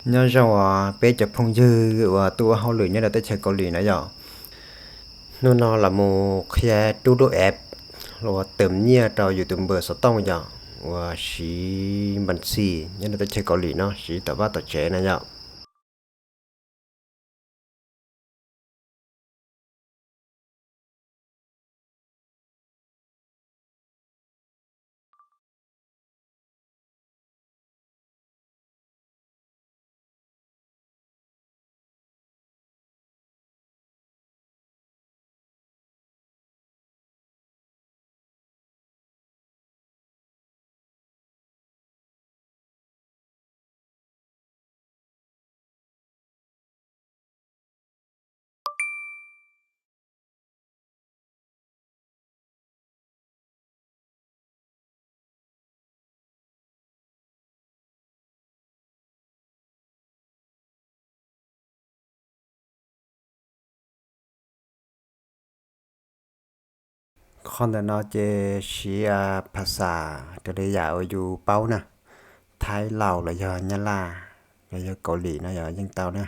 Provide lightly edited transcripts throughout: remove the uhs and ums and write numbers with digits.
nhớ rằng bé chụp phong dư và tua hậu lửa nhớ là tới chơi cầu lì nữa rồi nó là một cái tu đồ ép rồi tầm nhia tròอยู่ตรงเบอร์สตองrồi và sĩ mình xì nhớ là tới chơi cầu lì nó sĩ tao bắt tao chế này rồi คนแต่นอเจชีภาษาจะได้ยาวอยู่เป้านะไทยลาวเลยยะลาเลยเกาหลีนะยังเตาเนี่ย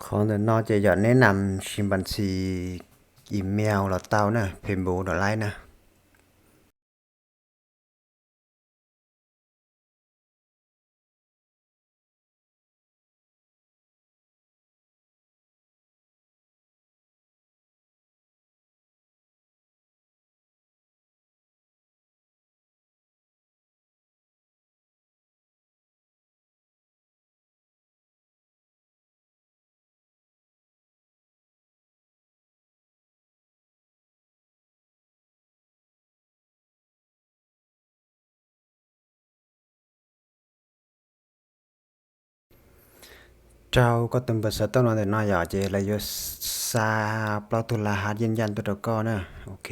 คนแต่นอเจอยากแนะนำชิมบัญชีอีเมลเราเตานะเพมโบดอไลน์นะเจ้าก็ตึงภาษาต้นวันแต่นออยากเจเลยยซาปลาตุลาหัดยืนยันตัวตะก้อนะโอเค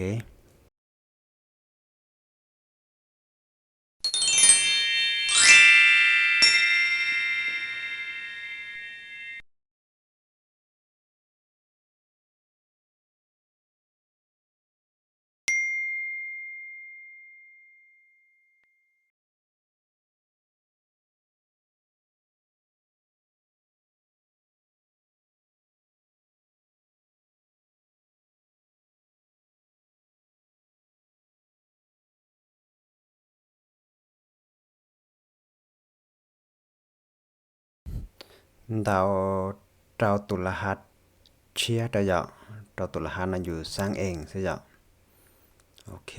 ดาวเจ้าตุลาหัดเชียร์ได้ยะเจ้าตุลาหัดนั่นอยู่สร้างเองใช่ยะโอเค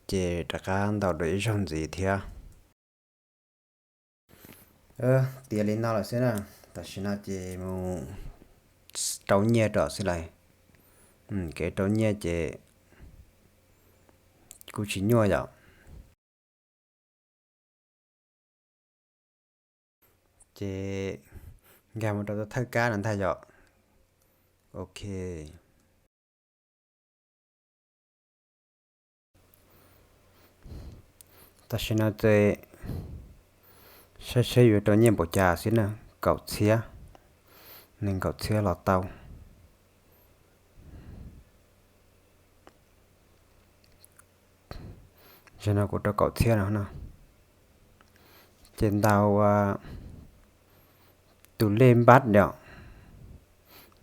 Chị đã can tàu đấy trong gì thế? Tiền lên nào là thế nào? Ta xin là chị mu trâu nhẹ đó xí lại. Cái trâu nhẹ chị cũng chỉ nhỏ vậy. Chị nghe một trâu thay cá làm thay vậy. Ok. Ta xin là chị sẽอยู่trâu nhẹ bộ trà xí nè. Cậu xía. Nên cậu xía là tàu. Cho nó của trâu cậu xía nào nè. Trên tàu tụ lên bát đẹo.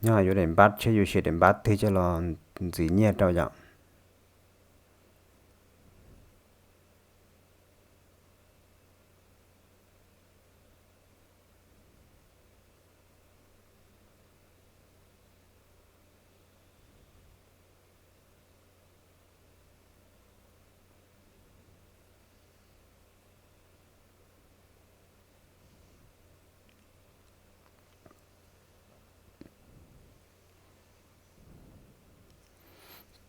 Nhưng màอยู่đến bát chứอยู่sẽ đến bát thì cho là gì nhẹ trâu vậy.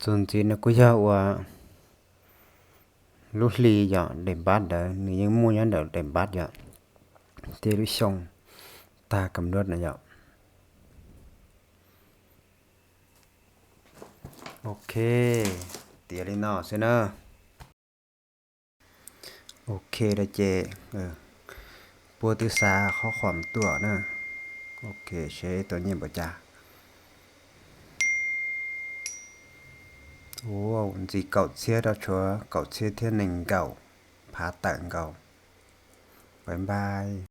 Tuần chỉ nó cứ giao lúc lì giờ đệm bát đó nếu như mua nhắn được đệm bát giờ thì lúc xong ta cầm đốt này giờ ok tiền lên nó xem nữa ok đó chị bữa thứ xa khó khoảng tuổi nữa ok sẽ tôi nhìn bảo cha wow gì cậu chia đó chúa cậu chia thiên ninh cậu phá tặng cậu bye bye